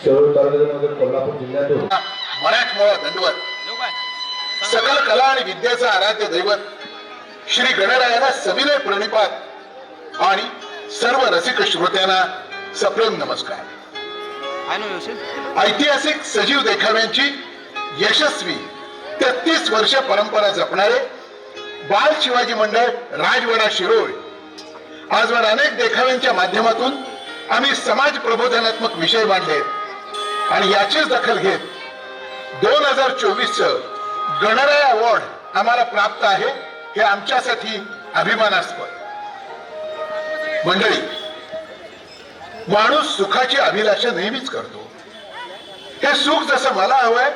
शिरोळ तालुक्यामध्ये कोल्हापूर जिल्ह्यातून मराठमोळा दंडवत सकल कला आणि विद्याचा आराध्य दैवत श्री गणरायाला सविनय प्रणिपात आणि सर्व रसिक श्रोत्यांना सप्रेम नमस्कार. ऐतिहासिक सजीव देखाव्यांची यशस्वी 33 वर्ष परंपरा जपणारे बाल शिवाजी मंडळ राजवाडा शिरोळ आजवर अनेक देखाव्यांच्या माध्यमातून आम्ही समाज प्रबोधनात्मक विषय मांडले आणि याचीच दखल घेत 2024 गणराय अवॉर्ड आम्हाला प्राप्त आहे. हे आमच्यासाठी अभिमानास्पद. मंडळी, माणूस सुखाची अभिलाषा नेहमीच करतो. हे सुख जसं मला हवंय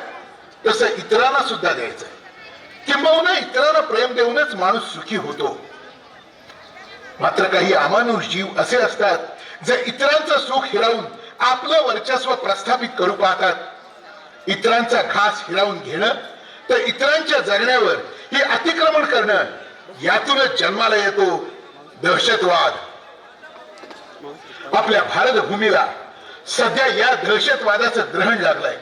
तसं इतरांना सुद्धा द्यायचंय. किंबहुना इतरांना प्रेम देऊनच माणूस सुखी होतो. मात्र काही अमानुष जीव असे असतात जे इतरांचं सुख हिरावून आपलं वर्चस्व प्रस्थापित करू पाहतात. इतरांचा घास हिरावून घेणं तर इतरांच्या जगण्यावर ही अतिक्रमण करणं, यातूनच जन्माला येतो दहशतवाद. आपल्या भारतभूमीला सध्या या दहशतवादाचं ग्रहण लागलंय.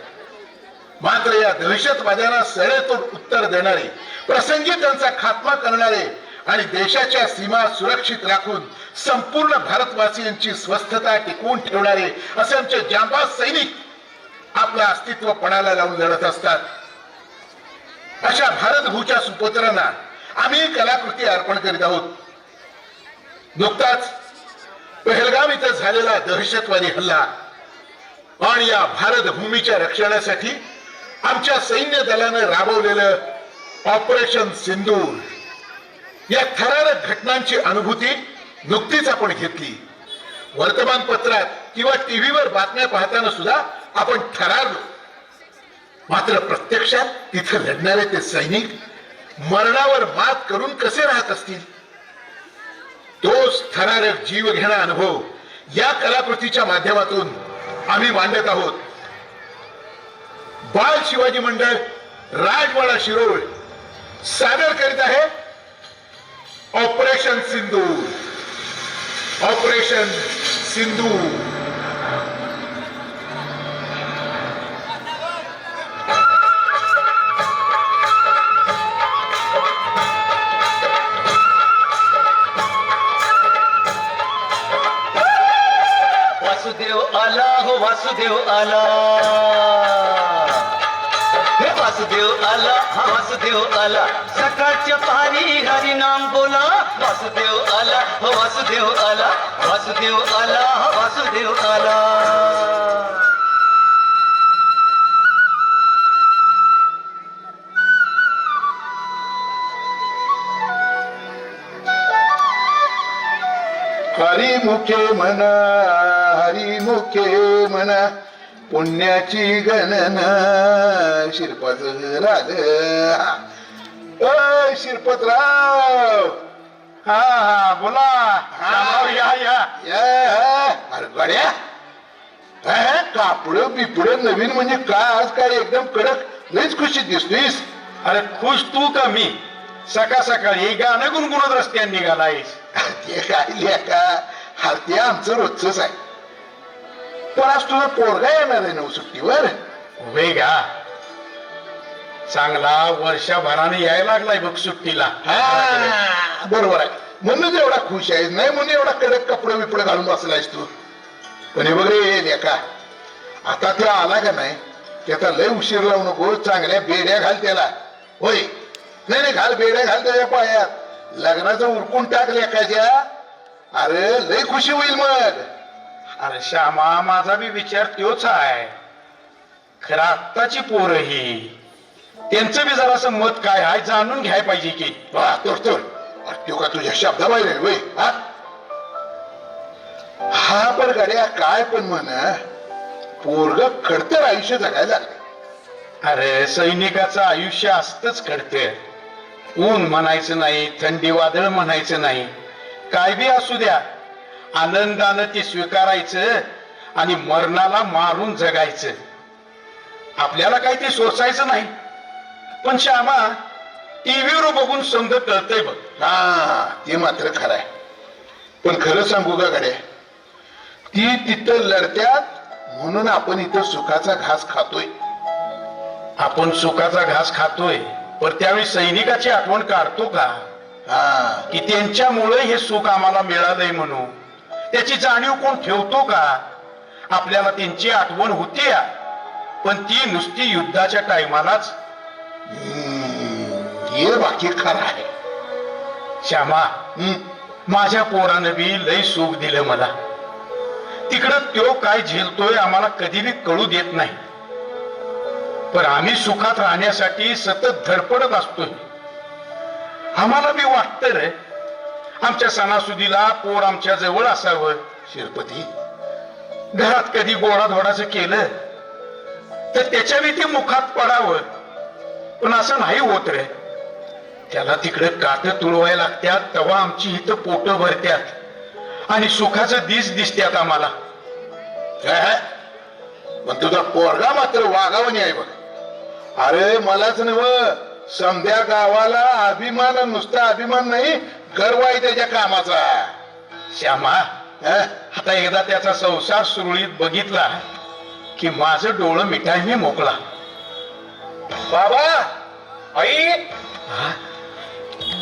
मात्र या दहशतवाद्यांना सडेतोड उत्तर देणारे, प्रसंगी त्यांचा खात्मा करणारे आणि देशाच्या सीमा सुरक्षित राखून संपूर्ण भारतवासियांची स्वस्थता टिकवून ठेवणारे असे आमचे जांबाज सैनिक आपलं अस्तित्व पणाला लावून लढत असतात. अशा भारतभूच्या सुपुत्रांना आम्ही कलाकृती अर्पण करीत आहोत. नुकताच पहलगाम इथं झालेला दहशतवादी हल्ला आणि या भारतभूमीच्या रक्षणासाठी आमच्या सैन्य दलानं राबवलेलं ऑपरेशन सिंदूर, या थरारक घटनांची अनुभूती नुकतीच आपण घेतली. वर्तमानपत्रात किंवा टीव्हीवर बातम्या पाहताना सुद्धा आपण थरारलो. मात्र प्रत्यक्षात तिथं लढणारे ते सैनिक मरणावर मात करून कसे राहत असतील, तोच थरारक जीव घेणा अनुभव या कलाकृतीच्या माध्यमातून आम्ही मांडत आहोत. बाल शिवाजी मंडळ राजवाडा शिरोळ सादर करीत आहे ऑपरेशन सिंदूर. ऑपरेशन सिंदूर. वासुदेव आला हो वासुदेव आला, हे वासुदेव आला हा वासुदेव आला. सकाळच्या पारी हरी नाम बोला. वासुदेव आला हो वासुदेव आला, वासुदेव आला हा वासुदेव आला. हरिमुखे म्हणा, हरिमुखे म्हणा, पुण्याची गणना. शिरपत राज, शिरपतराव. हा हा बोला. या या अरे गड्या, कापड बिपड नवीन म्हणजे काय आज काय एकदम कडक, लईच खुशीत दिसतोयस. अरे खुश तू का मी? सकाळ सकाळी गाणं गुणगुणत रस्त्याने निघालायस. ते काय लेका, हा ते आमचं रोजच आहे. पण आज तुझा पोरगा येणार आहे ना सुट्टीवर. होय का? चांगला वर्षभराने यायला लागलाय बघ सुट्टीला. बरोबर आहे, म्हणून एवढा खुश आहेस, नाही म्हणून एवढा कडक कपडे बिपडे घालून बसलायस तू. पण हे बघ रे लेका, आता तो आला का नाही त्याचा लय उशीर लावू नको. चांगल्या बेड्या घाल त्याला. होय, नाही नाही घाल, बेड्या घाल त्याच्या पायात. लग्नाचं उरकून टाक लेकाच्या. अरे लय खुशी होईल मग. अरे श्यामा, माझा बी विचार तोच आहे. खरं आत्ताची पोरं ही, त्यांचं बी जरासं मत काय आहे जाणून घ्याय पाहिजे की. वा तोड तो का तुझ्या शब्दाबाहेर वय. हा पण गाड्या काय पण म्हणा, पोरग खडतर आयुष्य जगायला लागले. अरे सैनिकाचं आयुष्य असतच खडते. ऊन म्हणायचं नाही, थंडी वादळ म्हणायचं नाही, काय बी असू द्या, आनंदानं ते स्वीकारायचं आणि मरणाला मारून जगायचं. आपल्याला काही ते सोसायचं नाही. पण श्यामा, टीव्हीवर बघून समज कळतंय बघ. हा ते मात्र खरं आहे. पण खरं सांगू का गड्या, ती तिथं लढत्यात म्हणून आपण इथं सुखाचा घास खातोय. आपण सुखाचा घास खातोय, पण त्यावेळी सैनिकाची आठवण काढतो का? हा, की त्यांच्यामुळे हे सुख आम्हाला मिळालंय म्हणून त्याची जाणीव कोण ठेवतो का? आपल्याला त्यांची आठवण होती, पण ती नुसती युद्धाच्या टायमालाच. हे बाकी खरं आहे. श्यामा, माझ्या पोरानं बी लय सुख दिलं मला. तिकडं तो काय झेलतोय आम्हाला कधी बी कळू देत नाही, पण आम्ही सुखात राहण्यासाठी सतत धडपडत असतोय. आम्हाला बी वाटतं रे, आमच्या सणासुदीला पोर आमच्या जवळ असावं. शिरपती, घरात कधी गोडाधोडाचं केलं तर त्याच्या बी ते मुखात पडावं, पण असं नाही होत रे. त्याला तिकडे काट तुळवायला लागत्यात, तेव्हा आमची इथं पोट भरत्यात आणि सुखाचं दिस दिसत्यात आम्हाला. काय? पण तुझा पोरगा मात्र वागावणी आहे बघ. अरे मलाच नव, समध्या गावाला अभिमान, नुसता अभिमान नाही, गर्व आहे त्याच्या कामाचा. श्यामा, हं? आता एकदा त्याचा संसार सुरळीत बघितला की माझं डोळं मिठाईने मोकळा. बाबा, आई हा?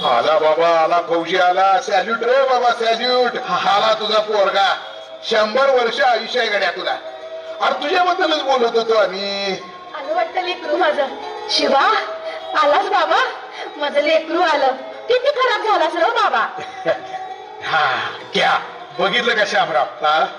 आला बाबा, आला फौजी आला. सॅल्यूट रे बाबा, सॅल्यूट. आला तुझा पोरगा. 100 वर्ष आयुष्य आहे गड्या तुला. अरे तुझ्याबद्दलच बोलत होतो आम्ही. आलं वाटतं लेकरू माझं. शिवा, आलास बाबा, माझं लेकरू आलं. किती खराब झालास रे बाबा. हा, क्या बघितलं का श्यामराव?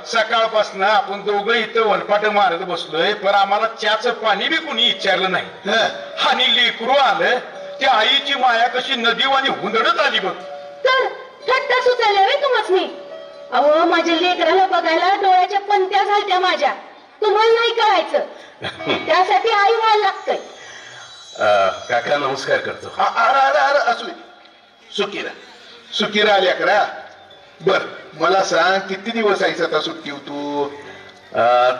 सकाळपासून आपण दोघं इथं वनपाट मारत बसलोय, पण आम्हाला चहाचं पाणी बी कुणी विचारलं नाही. हं? आणि लेकरू आलं, त्या आईची माया कशी नदीवानी हुंदडत आली बघ. तर थट्टा सुचायला वे तुम्हासनी. अहो, माझ्या लेकराला बघायला डोळ्याच्या पंत्या झालत्या माझ्या. तुम्हाला नाही कळायचं, त्यासाठी आई व्हायला लागतंय. काका नमस्कार करतो. अरे अरे अरे, असू दे. सुखीरा सुखीरा आल्या करा. बर, मला सांग, किती दिवस आहेस आता सुट्टी तू?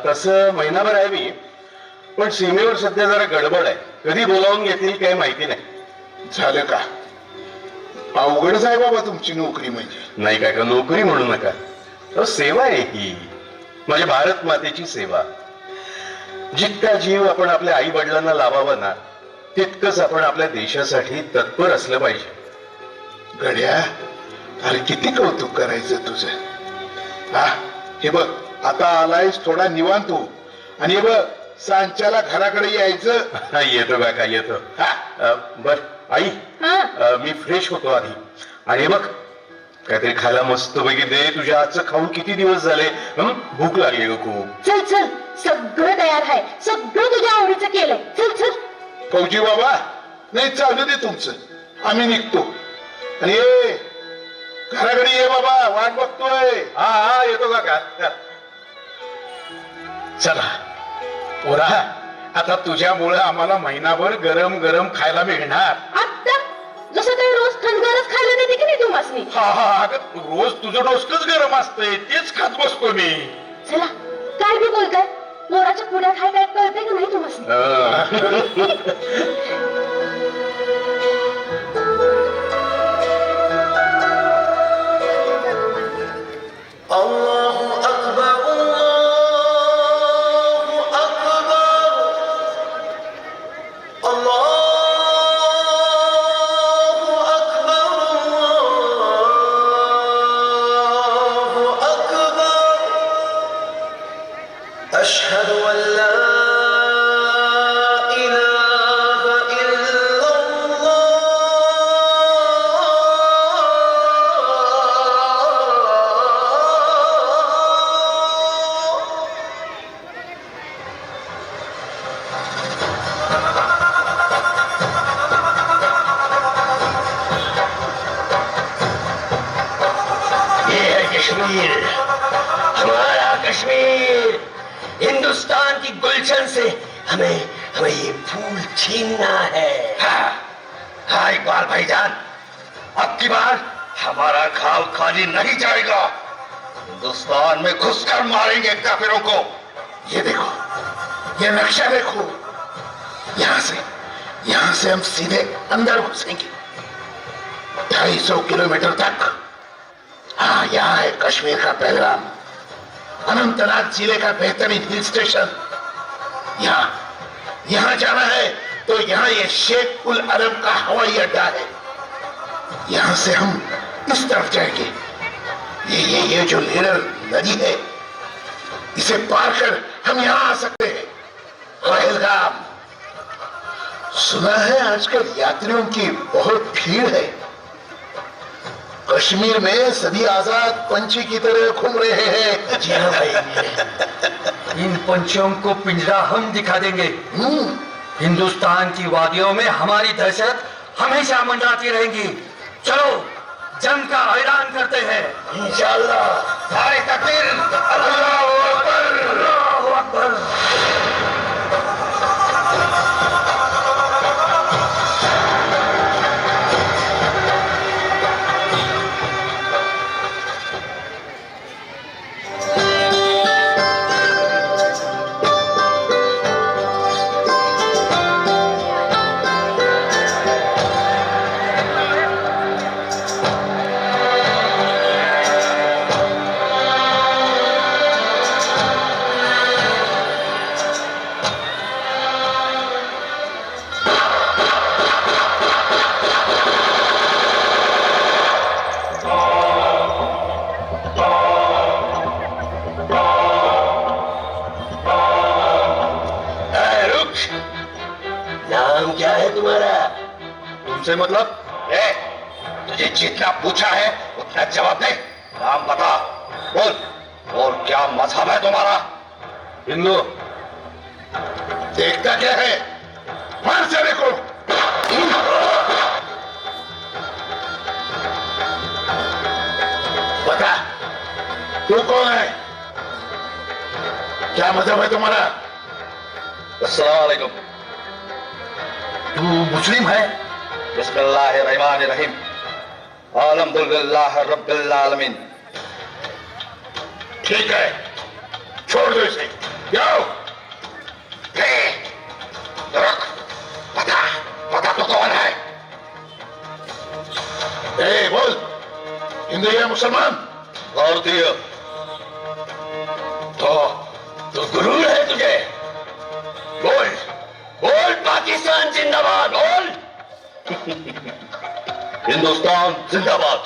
तसं महिनाभर आहे मी, पण सीमेवर सध्या जरा गडबड आहे. कधी बोलावून घेतील काही माहिती नाही. झालं का? अवघडच आहे बाबा तुमची नोकरी म्हणजे. नाही काका, नोकरी म्हणू नका, अहो, सेवा आहे ही, म्हणजे भारत मातेची सेवा. जितका जीव आपण आपल्या आई वडिलांना लावावा ना, तितकंच आपण आपल्या देशासाठी तत्पर असलं पाहिजे. गड्या, अरे किती कौतुक करायचं तुझं. हा, हे बघ, आता आलायस थोडा निवांत हो. आणि हे बघ, सांच्याला घराकडे यायचं. येतो काका, येतो. बर आई, हा, मी फ्रेश होतो आधी. आणि हे बघ, काहीतरी खायला मस्त पैकी दे. तुझ्या हातचं खाऊन किती दिवस झाले, भूक लागली ग खूप. चल चल, सगळं तयार आहे. सगळं तुझ्या आवडीचं केलंय. चल चल. फौजी बाबा, नाही चालू दे तुमचं, आम्ही निघतो. आणि ये घराकडे ये बाबा, वाट बघतोय. हा हा, येतो काका. चला पोरा, आता तुझ्यामुळे आम्हाला महिनाभर गरम गरम खायला मिळणार. आता जसं काही रोज थंडगारच खायला देते की नाही तुम्हासनी. हा हा, अगं रोज तुझं डोसकच गरम असतंय, तेच खात बसतो मी. चला, काय बी बोलताय. मोराच्या पुढ्यात हाय काय कळतंय की नाही तुम्हासनी. أشهد أن لا إله إلا الله. ये है कश्मीर, हमारा कश्मीर. हिंदुस्तान की गुलशन से हमें हमें ये फूल छीनना है. हाँ इकबाल भाईजान, अब की बार हमारा घाव खाली नहीं जाएगा. हिंदुस्तान में घुसकर मारेंगे काफिरों को. ये देखो, ये नक्शा देखो. यहाँ से हम सीधे अंदर घुसेंगे 250 किलोमीटर तक. हाँ, यहाँ है कश्मीर का पहलगाम. अनंतनाग जिले का बेहतरीन हिल स्टेशन, यहाँ यहाँ जाना है तो यहाँ ये शेख उल अरब का हवाई अड्डा है। यहाँ से हम इस तरफ जाएंगे। ये जो लेडर नदी है, इसे पार कर हम यहाँ आ सकते हैं। पहलगाम, सुना है आजकल यात्रियों की बहुत भीड़ है। कश्मीर में सभी आजाद पंछी की तरह घूम रहे हैं। जी हाँ भाई, इन पंछियों को पिंजरा हम दिखा देंगे। हिंदुस्तान की वादियों में हमारी दहशत हमेशा मंडराती रहेगी। चलो जंग का ऐलान करते हैं। इंशाअल्लाह। सारे तकबीर, अल्लाहू अकबर, अल्लाहू अकबर। नाम क्या है तुम्हारा? तुमसे मतलब? तुझे जितना पूछा है उतना जवाब दे। नाम बता, बोल। और क्या मजहब है तुम्हारा? हिंदू। देखता क्या है? मार से देखो। बता, तू कौन है? क्या मजहब है तुम्हारा? अस्सलाम वालेकुम। तू मुस्लिम है? बिस्मिल्लाहिर्रहमानिर्रहीम। अल्हम्दुलिल्लाह रब्बिल आलमीन। ठीक है, छोड़ दो इसे। जाओ। रुक, बता तो कौन है? बोल, हिंदू या मुसलमान? भारतीय। तो गुरु है तुझे? बोल बोल, पाकिस्तान जिंदाबाद बोल। हिंदुस्तान जिंदाबाद।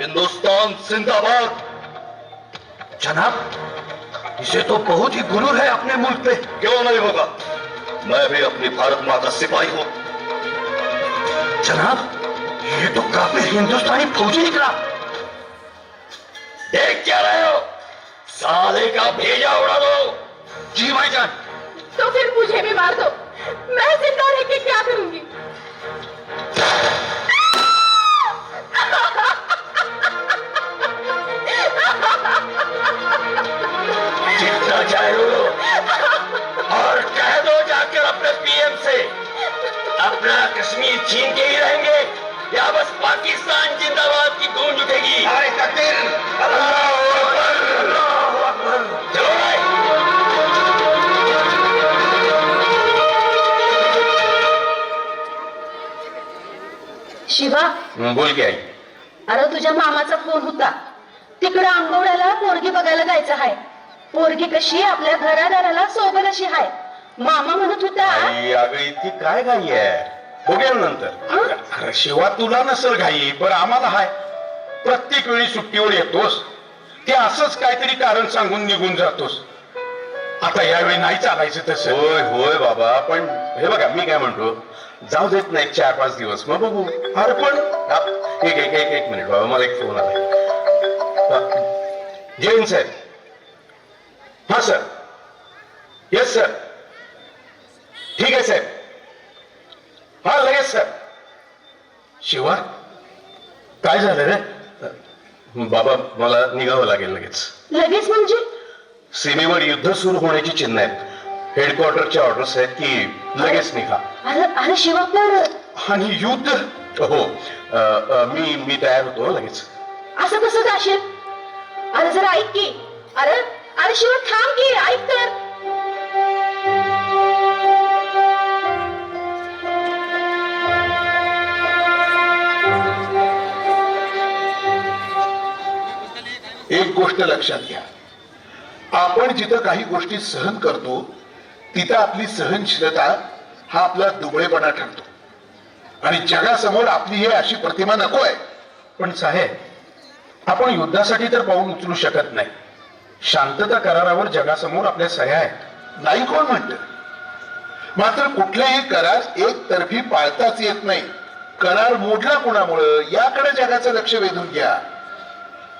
हिंदुस्तान जिंदाबाद। जनाब, इसे तो बहुत ही गुरूर है अपने मुल्क पे। क्यों नहीं होगा? मैं भी अपनी भारत माँ का सिपाही हूँ। जनाब, ये तो काफी हिंदुस्तानी फौजी निकला। देख क्या रहे हो? साले का भेजा उड़ा दो। जी भाईजान। तो फिर मुझे भी मार दो, मैं जिंदा रह के क्या करूंगी? जितना चाहे रो और कह दो जाकर अपने पीएम से, अपना कश्मीर छीन के ही रहेंगे या बस पाकिस्तान जिंदाबाद की गूंज उठेगी। अरे तकबीर, अल्लाहू अकबर, अल्लाहू अकबर। चलो भाई। शिवा, बोल के आई। अरे तुझ्या मामाचा फोन होता, तिकडे आंबवड्याला पोरगी बघायला जायचं आहे. पोरगी कशी आपल्या घरादाराला सोबत अशी आहे. मामा म्हणत होता. आई, अगं इतकी काय घाई आहे? बघूया नंतर. अरे शिवा, तुला नसेल घाई, पण आम्हाला हाय. प्रत्येक वेळी सुट्टीवर येतोस, ते असंच काहीतरी कारण सांगून निघून जातोस. आता यावेळी नाही चालायचं तसं. होय होय बाबा, पण हे बघा मी काय म्हणतो, जाऊ देत नाही 4-5 दिवस, मग बघू. अरे पण एक मिनिट बाबा, मला एक फोन आलाय. जैन साहेब. हा सर. Yes sir. ठीक आहे साहेब. हा लगेच सर. शिवा, काय झालं रे? बाबा मला निघावं लागेल लगेच. लगेच म्हणजे? सीमेवर युद्ध सुरू होण्याची चिन्ह आहेत. हेडक्वार्टरच्या ऑर्डर्स आहेत की लगेच निघा. अरे अरे शिवा, पण आणि युद्ध? हो, मी तयार होतो लगेच. असं कसं जाशील? अरे जरा ऐक की. अरे अरे शिवा, थांब की, ऐक तर. एक गोष्ट लक्षात घ्या, आपण जिथं काही गोष्टी सहन करतो तिथं आपली सहनशीलता हा आपला दुबळेपणा ठरतो आणि जगासमोर आपली ही अशी प्रतिमा नको आहे. पण साहेब आपण युद्धासाठी तर पाऊल उचलू शकत नाही. शांतता करारावर जगासमोर आपल्या सह्या आहेत. नाही कोण म्हणतं. मात्र कुठलेही करार एकतर्फी पाळताच येत नाही. करार मोडला कोणामुळं याकडे जगाचं लक्ष वेधून घ्या.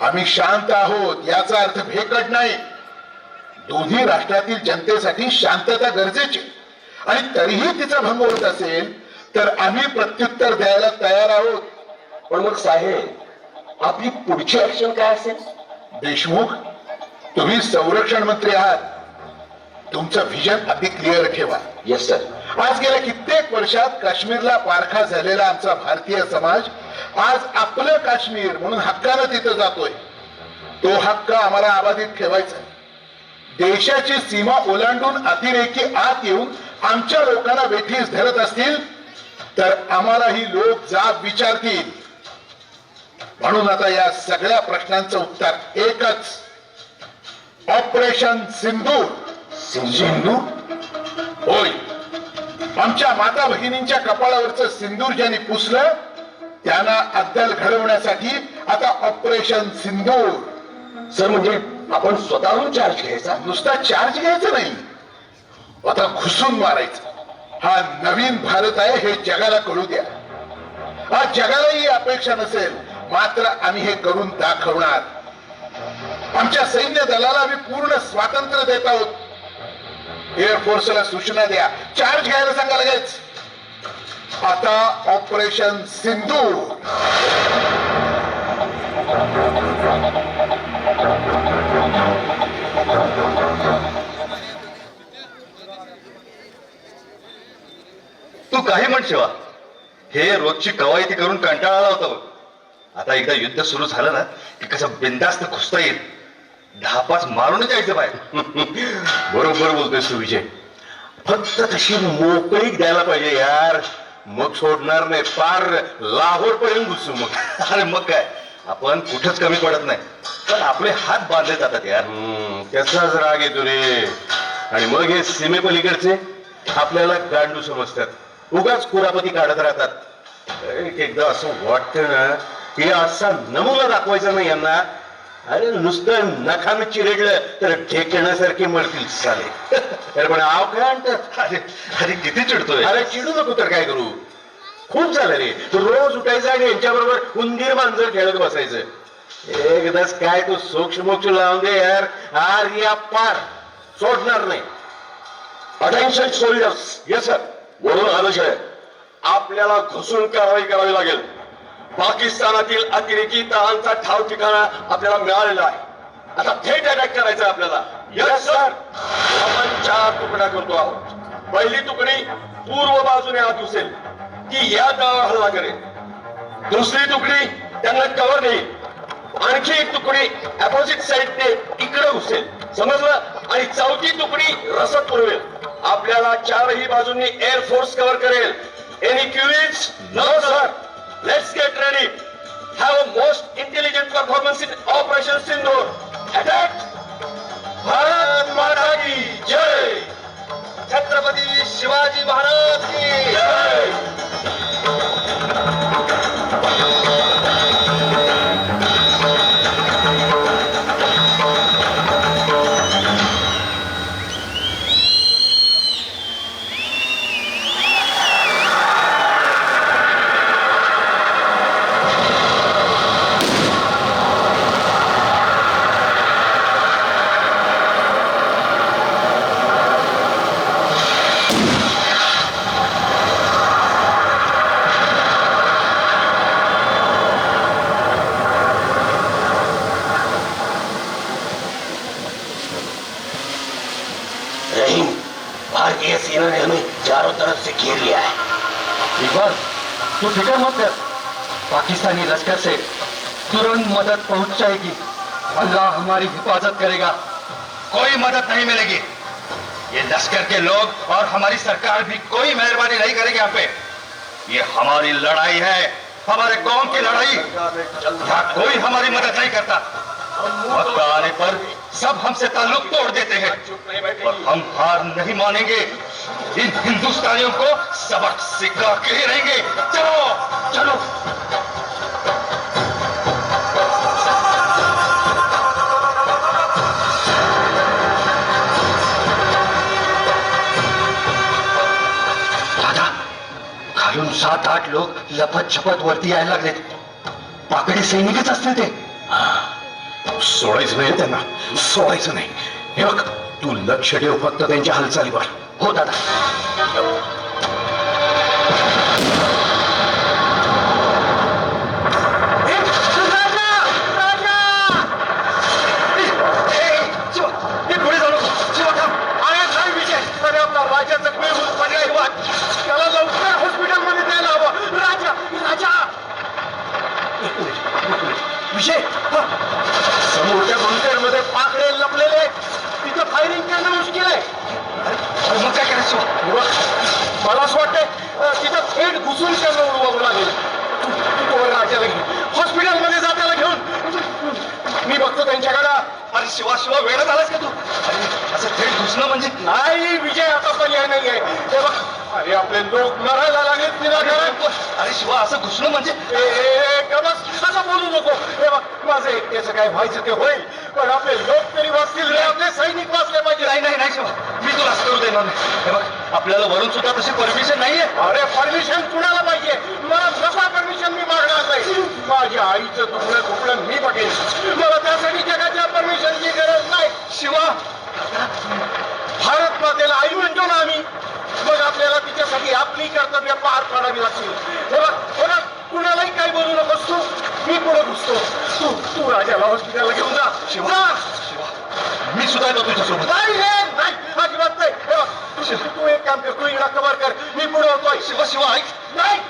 आम्ही शांत आहोत याचा अर्थ भेकड नाही. दोन्ही राष्ट्रातील जनतेसाठी शांतता गरजेची आणि तरीही तिचा भंग होत असेल तर आम्ही प्रत्युत्तर द्यायला तयार आहोत. पण मग साहेब आपली पुढची ऍक्शन काय असेल? देशमुख, तुम्ही संरक्षण मंत्री आहात. तुमचं व्हिजन अगदी क्लिअर ठेवा. Yes sir. आज गेल्या कित्येक वर्षात काश्मीरला पारखा झालेला आमचा भारतीय समाज आज आपलं काश्मीर म्हणून हक्कानं तिथं जातोय. तो हक्क आम्हाला अबाधित ठेवायचा. देशाची सीमा ओलांडून अतिरेकी आत येऊन आमच्या लोकांना वेठीस धरत असतील तर आम्हालाही लोक जाब विचारतील. म्हणून आता या सगळ्या प्रश्नांचं उत्तर एकच, ऑपरेशन सिंधूर. सिंधू? होय, आमच्या माता भगिनींच्या कपाळावरचं सिंदूर ज्यांनी पुसलं त्यांना अद्दल घडवण्यासाठी आता ऑपरेशन सिंदूर. सर म्हणजे आपण स्वतःहून चार्ज घ्यायचा? नुसता चार्ज घ्यायचं नाही, आता घुसून मारायचं. हा नवीन भारत आहे हे जगाला कळू द्या. आज जगालाही अपेक्षा नसेल मात्र आम्ही हे करून दाखवणार. आमच्या सैन्य दलाला आम्ही पूर्ण स्वातंत्र्य देत आहोत. एअरफोर्सला सूचना द्या, चार्ज घ्यायला सांगा लगेच. आता ऑपरेशन सिंधूर. तू काही म्हण शिवा, हे रोजची कवायती करून कंटाळा आला होता बघ. आता एकदा युद्ध सुरू झालं ना की कसं बिंदास्त घुसता येईल. 10-5 मारूनच यायचं बाहेर. बरोबर बोलतोय तू विजय. फक्त तशी मोकळीक द्यायला पाहिजे यार. मग सोडणार नाही, पार लाहोर पर्यंत घुसू मग. अरे मग काय, आपण कुठंच कमी पडत नाही, पण आपले हात बांधले जातात यार. त्याचाच राग येतो रे. आणि मग हे सीमेपलीकडचे आपल्याला गांडू समजतात, उगाच कुरापती काढत राहतात. एकदा असं वाटतं ना की असा नमुना दाखवायचा नाही यांना. अरे नुसतं नखानं चिरडलं तर ठेकण्यासारखे मरतील साले. अरे पण आव काय आणतात. अरे अरे किती चिडतोय. अरे चिडू नको तर काय करू. खूप झालं रे. रोज उठायचं आणि यांच्याबरोबर उंदीर मांजर खेळत बसायचं. एकदाच काय तू सोक्ष लावून दे यार. आर्या पार सोडणार नाही. Attention soldiers. Yes sir. वरून आदेश आहे, आपल्याला घुसून कारवाई करावी लागेल. पाकिस्तानातील अतिरेकी तळांचा ठाव ठिकाणा आपल्याला मिळालेला आहे. आता थेट अटॅक करायचा आपल्याला. Yes sir. आपण 4 तुकड्या करतो आहोत. पहिली तुकडी पूर्व बाजूने आत घुसेल, ती या तळावर हल्ला करेल. दुसरी तुकडी त्यांना कव्हर देईल. आणखी एक तुकडी अपोजिट साइडने इकडे घुसेल, समजलं. आणि चौथी तुकडी रसद पुरवेल. आपल्याला 4ही बाजूंनी एअरफोर्स कव्हर करेल. Any queries? No sir. Let's get ready. Have a most intelligent performance in operation Sindoor. Attack. Bharat Mata की जय. छत्रपती शिवाजी महाराज की जय. भारतीय सेना ने हमें चारों तरफ से घेर लिया है. इकबाल, तू फिक्र मत कर. पाकिस्तानी लश्कर से तुरंत मदद पहुंच जाएगी. अल्लाह हमारी हिफाजत करेगा. कोई मदद नहीं मिलेगी. ये लश्कर के लोग और हमारी सरकार भी कोई मेहरबानी नहीं करेगी यहाँ पे. ये हमारी लड़ाई है, हमारे कौम की लड़ाई. यहाँ कोई हमारी मदद नहीं करता. वक्त आने पर सब हमसे ताल्लुक तोड़ देते हैं और हम हार नहीं मानेंगे। इन हिंदुस्तानियों को सबक सिखा के ही रहेंगे। चलो चलो। दादा, खालून 7-8 लोक लपत छपत वरती यायला लागलेत. पाकडे सैनिकच असतील ते. सोडायचं नाही त्यांना, सोडायचं नाही. हे बघ, तू लक्ष ठेव फक्त त्यांच्या हालचालीवर. हो दादा. पुढे जाऊ नको. शिवा थांब. अरे नाही विजय. अरे आपला राजा जखमी होऊन पडलाय. त्याला लवकर हॉस्पिटलमध्ये न्यायला हवं. राजा राजा. विजय, समोरच्या बंकर मध्ये पाकडे लपलेले आहेत. तिथं फायरिंग करणं मुश्किल आहे. मग काय करायचं? मला असं वाटतंय तिथं थेट घुसून करणं उडवावं लागेल. तू राजाला घे, हॉस्पिटलमध्ये जा त्याला घेऊन. मी बघतो त्यांच्याकडं. अरे शिवा शिवा, वेळ झालास का तू? असं थेट घुसणं म्हणजे नाही विजय, आता पर्याय नाही आहे. हे बघ, अरे आपले लोक मरायला लागले तिला घरात. अरे शिवा, असं घुसणं म्हणजे असं बोलू नको. हे बघ, माझं एकट्याचं काय व्हायचं ते होईल, पण आपले लोक तरी वाचतील रे, आपले सैनिक वाचले पाहिजे. नाही नाही नाही शिवा, मी तुला असं करू देणार नाही. हे बघ, आपल्याला वरून सुद्धा तशी परमिशन नाहीये. अरे परमिशन कुणाला पाहिजे? मला जसा परमिशन मी मागणार नाही. माझ्या आईचं दुखणं खुपणं मी बघेन. मला त्यासाठी जगाच्या परमिशनची गरज नाही. शिवा, भारत मातेला आई म्हणतो ना आम्ही, मग आपल्याला तिच्यासाठी आपली कर्तव्य पार पाडावी लागतील. बघा, कुणालाही काही बोलू नकोस तू. मी पुढे घुसतो. तू राजाला हॉस्पिटलला घेऊन जा. शिवा, मी सुद्धा येतो तुझ्यासोबत. नाही नाही, अजिबात नाही. तू एक काम कर, तू इकडा कव्हर कर, मी पुढे होतोय. शिवा शिवा, ऐक. नाही.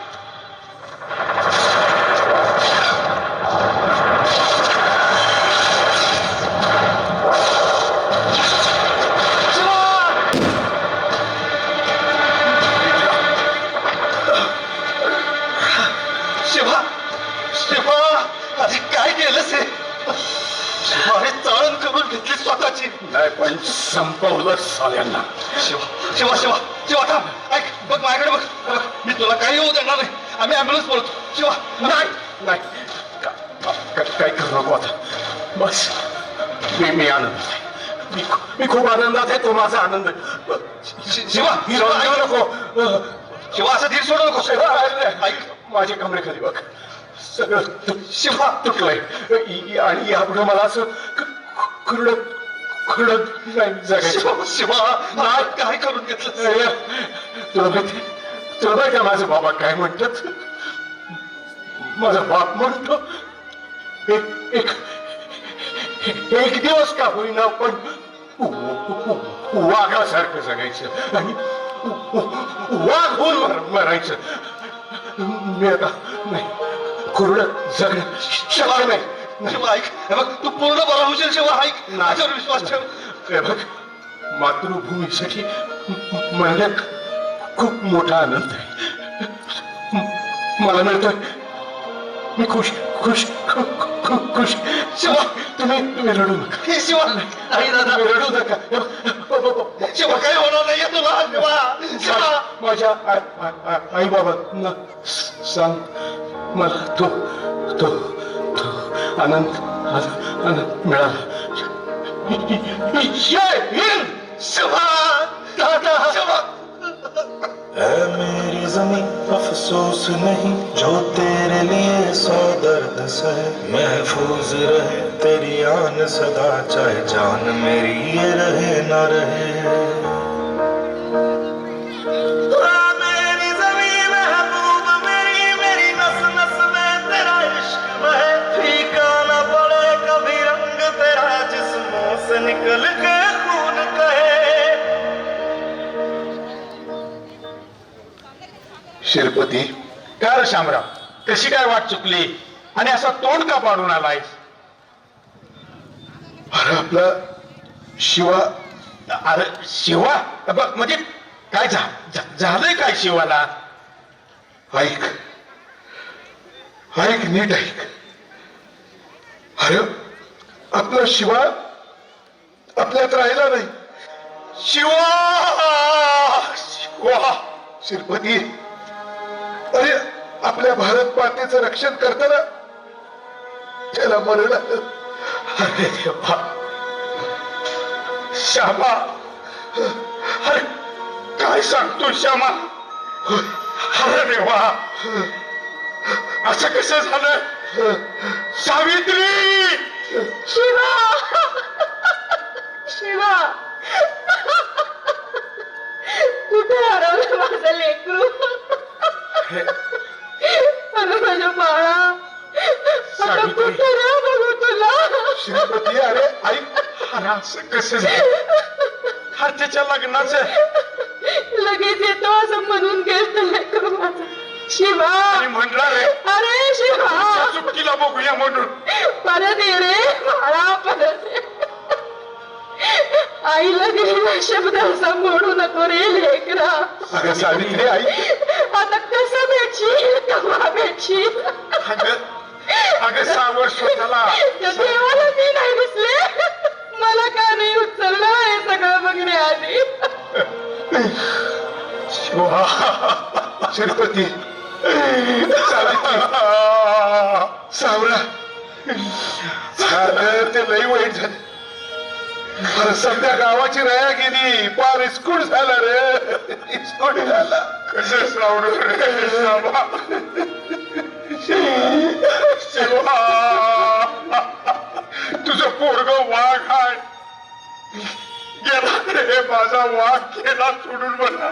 शिवा शिवा, आधी काय केलंस हे? शिवाने चाळण करून घेतली स्वतःची. नाही, पण संपवलं साल्यांना. शिवा शिवा शिवा शिवा, थांब. ऐक, बघ माझ्याकडे बघ. बघ, मी तुला काही होऊ देणार नाही. आम्ही ऍम्ब्युलन्स बोलतो. शिवा नाही नाही, काय करू नको आता. बस, मी आनंद आहे. मी खूप आनंदात आहे. तो माझा आनंद. शिवा रडू नको. शिवा, असं धीर सोडू नको. ऐक, माझ्या कमरेखाली बघ, सगळं शिवा तुटलंय आणि यापुढे मला असं खुरडत नाही जगायचं. शिवा, नाही काय करून घेतलं? तुला माहिती का माझा बाबा काय म्हणतात? माझा बाप म्हणतो, एक दिवस का होईना पण वाघासारखं जगायचं आणि वाघ होऊन मरायचं. मी आता नाही, खुरडत जगणं शक्य नाही. शिवा ऐक, हे बघ, तू पूर्ण बरा होशील. शिवा ऐक, माझ्यावर विश्वास ठेव. हे बघ, मातृभूमीसाठी मरण्यात खूप मोठा आनंद आहे. मला मिळतोय. मी खुश खुश खुश. शिवा, तुम्ही रडू नका. हे शिवा, नाही दादा, रडू नका. शिवा काही होणार नाहीये तुला. शिवा, माझ्या आई बाबांना सांग, मला तो आनंद मिळाला. शिवा दादा, शिवा. है मेरी जमीं अफसोस नहीं जो तेरे लिए 100 दर्द सहे. महफूज रहे तेरी आन सदा, चाहे जान मेरी ये रहे ना रहे. मेरी जमीं महबूब मेरी, मेरी नस नस में तेरा इश्क बहे. फीका न पड़े कभी रंग तेरा, जिस्मों से निकल के खून कहे. शिरपती, का रे शामराव, कशी काय वाट चुकली आणि असा तोंड का पाडून आलाय? अरे आपला शिवा. अरे शिवा बघ, म्हणजे काय झालंय काय शिवाला? ऐक नीट ऐक. अरे आपला शिवा आपल्यात राहिला नाही. शिवा शिवा श्रीपती, अरे आपल्या भारत मातेचं रक्षण करताना त्याला मरण आलं. अरे देवा, श्यामा, अरे काय सांगतो श्यामा? अरे देवा, असं कसं झालं? सावित्री, शिवा, शिवा, कुठे हरवलं माझं लेकरू? अरे माझ्या बाळा, आता कुठे रे बघू तुला? श्रीपती, अरे ऐक, अरे असं कसं झालं? अरे त्याच्या लग्नाचं लगेच येतो असं म्हणून गेलं लेकरू माझं. शिवा, आणि म्हणणार रे अरे शिवा, चुकीला बघूया म्हणून. परत ये रे बाळा, परत ये. आईला दिलेला शब्द असा म्हणू नको रे लेकरा. अगं सावित्री, ऐक, आता कसं भेटशील, केव्हा भेटशील? अगं सावर स्वतःला. त्या देवाला मी नाही दिसले, मला का नाही उचललं हे सगळं बघण्याआधी? शिवा, श्रीपती, सावित्री, सावरा, अगं ते लई वाईट झालं. अरे सध्या गावाची रया गेली, पार इस्कूट झाला रे, इस्कूट झाला. कसं सावरू रे सावा. शिवा, तुझं पोरग वाघ आहे. गेला रे माझा वाघ, गेला सोडून मला.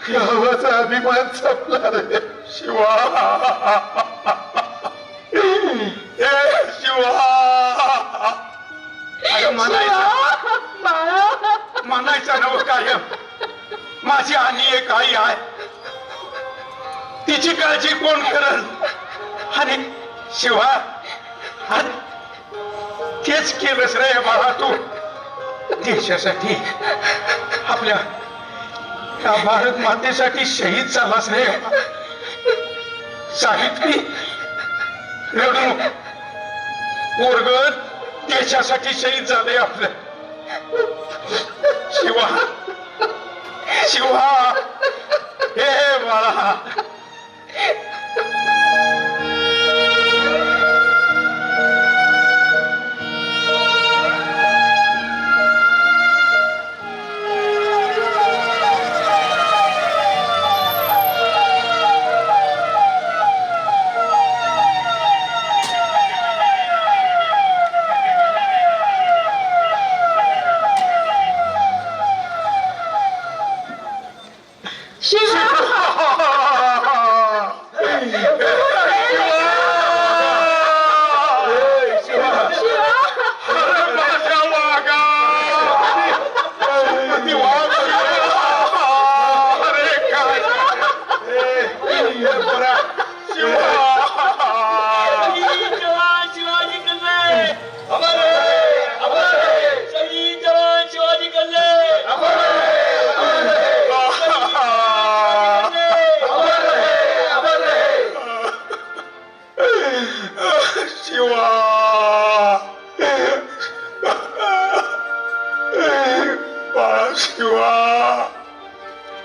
गावाचा अभिमान संपला रे शिवा. ए शिवा, म्हणायचं नव कायम, माझी आणि एक आई आहे, तिची काळजी कोण करल? आणि शिवा, तेच केलंस रे बाळा तू देशासाठी, आपल्या या भारत मातेसाठी शहीद झालास रे. सावित्री, रडू नको. पोरग देशासाठी शहीद झाले आपलं. शिवा, शिवा, हे बाळा.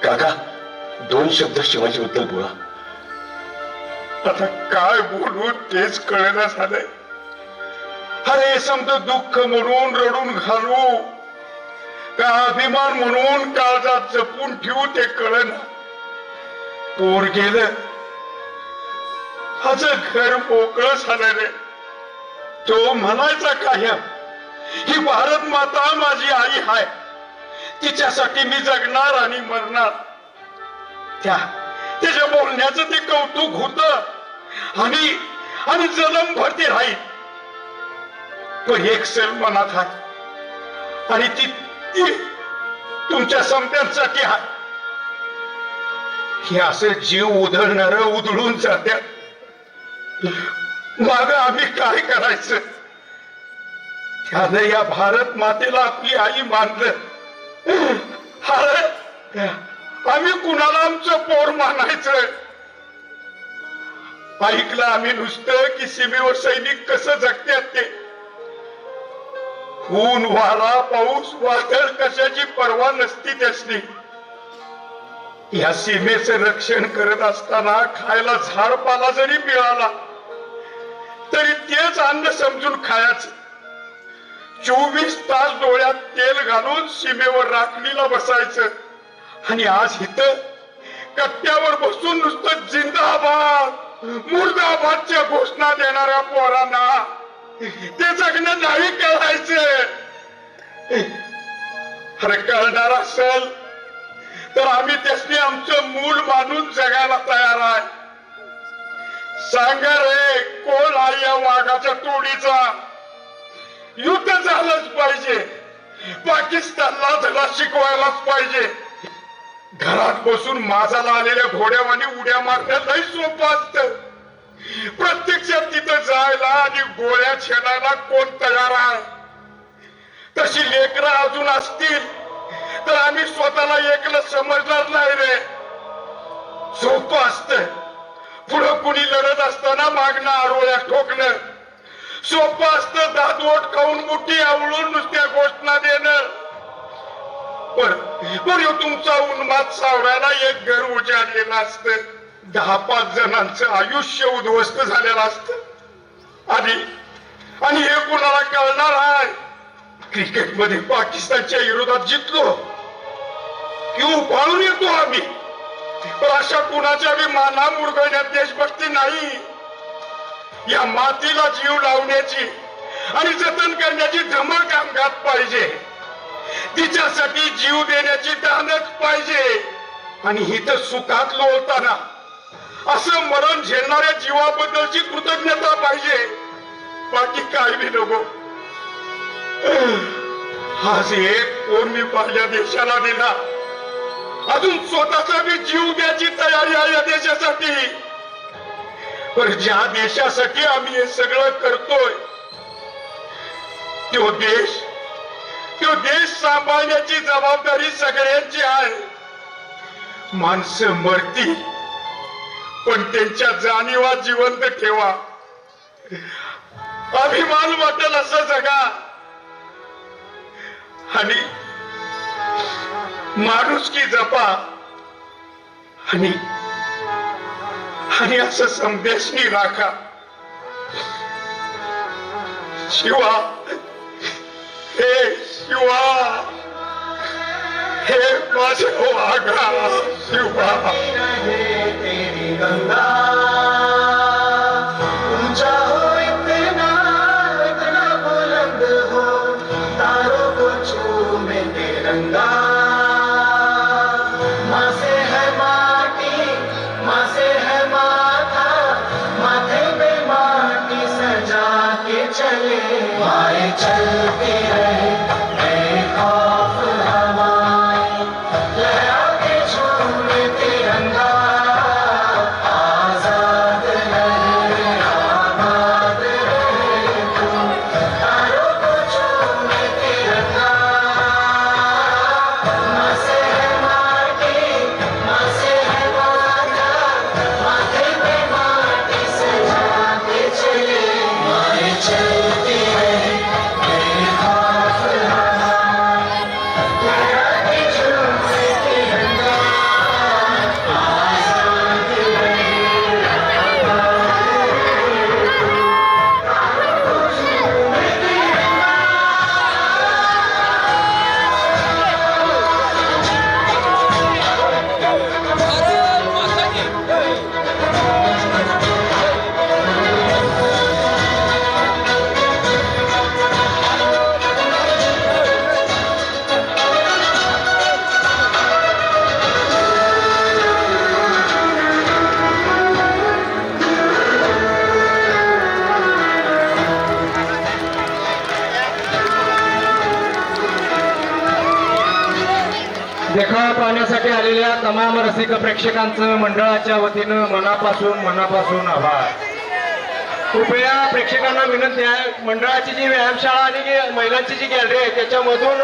काका, दोन शब्द शिवाजी बद्दल बोला. आता काय बोलू तेच कळेना झालंय. अरे समजा दुःख म्हणून रडून घालू का अभिमान म्हणून काळजात जपून ठेवू ते कळेना. पोर गेलं, माझं घर मोकळं झालं रे. तो म्हणायचा कायम, ही भारत माता माझी आई आहे, तिच्यासाठी मी जगणार आणि मरणार. त्याच्या बोलण्याचं ते कौतुक होत आणि जन्म भरती राहील. पण एक सल मनात आहे आणि ती तुमच्या समत्यांसाठी आहे. हे असं जीव उधळणार उधळून जात्यात. माग आम्ही काय करायचं? त्यानं या भारत मातेला आपली आई मानलं. अरे आम्ही कुणाला आमचं पोर मानायचं? ऐकलं आम्ही नुसतं की सीमेवर सैनिक कसं जगतात ते. ऊन वारा पाऊस वादळ कशाची पर्वा नसती त्यासनी. या सीमेचं रक्षण करत असताना खायला झाडपाला जरी मिळाला तरी तेच अन्न समजून खायचं. 24 तास डोळ्यात तेल घालून सीमेवर राखणीला बसायचं. आणि आज इथं कट्ट्यावर बसून नुसतं जिंदाबाद मुर्दाबादच्या घोषणा देणाऱ्या पोरांना ते जगणं नाही कळायचं. अरे कळणार असेल तर आम्ही त्यासनी आमचं मूल मानून जगायला तयार आहे. सांगा रे कोण आहे या वाघाच्या तोडीचा. युद्ध झालंच पाहिजे. पाकिस्तानला धडा शिकवायलाच पाहिजे. घरात बसून माझाला आलेल्या घोड्यावानी उड्या मारणं लई सोपं असतं. प्रत्यक्षात तिथं जायला आणि गोळ्या छेडायला कोण तयार आहे. तशी लेकरं अजून असतील तर आम्ही स्वतःला एकलं समजणार नाही रे. सोपं असतं पुढं कुणी लढत असताना मागणं आरोळ्या ठोकणं. सोपं असतं दातवट खाऊन मुठी आवळून नुसत्या घोषणा देणं. पण तुमचा उन्माद सावरायला एक घर उजाडलेलं असतं. 10-5 जणांचं आयुष्य उद्ध्वस्त झालेलं असतं. आणि हे कुणाला कळणार आहे. क्रिकेटमध्ये पाकिस्तानच्या विरोधात जिंकलो की उभाळून येतो आम्ही. पण अशा कुणाच्या बी माना मुरगळण्यात देशभक्ती नाही. या मातीला जीव लावण्याची आणि जतन करण्याची धमक अंगात पाहिजे. तिच्यासाठी जीव देण्याची दानच पाहिजे. आणि हिथं सुखात लोळताना असं मरण झेलणाऱ्या जीवाबद्दलची कृतज्ञता पाहिजे. बाकी काय बी नको. आज एक कोण मी पहिल्या देशाला दिला. अजून स्वतःचा बी जीव द्यायची तयारी आहे या देशासाठी. पण ज्या देशासाठी आम्ही हे सगळं करतोय तो देश सांभाळण्याची जबाबदारी सगळ्यांची आहे. माणसं मरतील पण त्यांच्या जाणीवा जिवंत ठेवा. अभिमान वाटेल असं जगा. आणि माणुसकी जपा. आणि असं संदेशनी राखा. शिवा हे शिवा हे माझे वाघा शिवा. चलती रहे बेखौफ हवाएं, लहरा के झूमे तिरंगा. आजाद रहे आबाद रहे तू. तारों को झूमे तिरंगा. माँ से है माटी, माँ से है माता, माथे पे माटी सजा के चले. माए चलती देखावा पाहण्यासाठी आलेल्या तमाम रसिक प्रेक्षकांचं मंडळाच्या वतीनं मनापासून आभार. कृपया प्रेक्षकांना विनंती आहे, मंडळाची जी व्यायामशाळा आणि महिलांची जी गॅलरी आहे त्याच्यामधून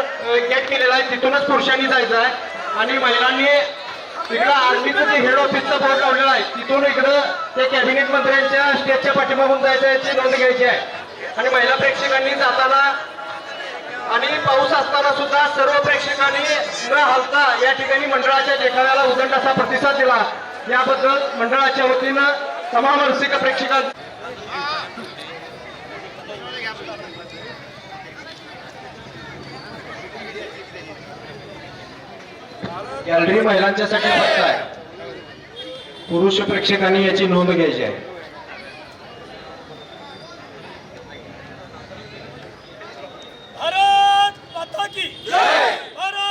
गेट केलेला आहे, तिथूनच पुरुषांनी जायचं आहे. आणि महिलांनी इकडं आर्मीचं जे हेड ऑफिसचा बोर्ड लावलेला आहे तिथून इकडं ते कॅबिनेट मंत्र्यांच्या स्टेजच्या पाठीमागून जायचं याची नोंद घ्यायची आहे. आणि महिला प्रेक्षकांनी जाताना आणि पाऊस असताना सुद्धा सर्व प्रेक्षकांनी न हलता या ठिकाणी मंडळाच्या देखाव्याला उदंड असा प्रतिसाद दिला. याबद्दल मंडळाच्या वतीनं तमाम रसिक प्रेक्षकांचं गॅलरी महिलांच्यासाठी फक्त आहे. पुरुष प्रेक्षकांनी याची नोंद घ्यायची आहे.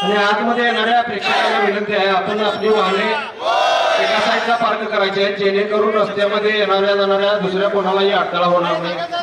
आणि आतमध्ये येणाऱ्या प्रेक्षकांना विनंती आहे, आपण आपली वाहने एका साईडला पार्क करायची आहेत, जेणेकरून रस्त्यामध्ये येणाऱ्या जाणाऱ्या दुसऱ्या कोणालाही अडथळा होणार नाही.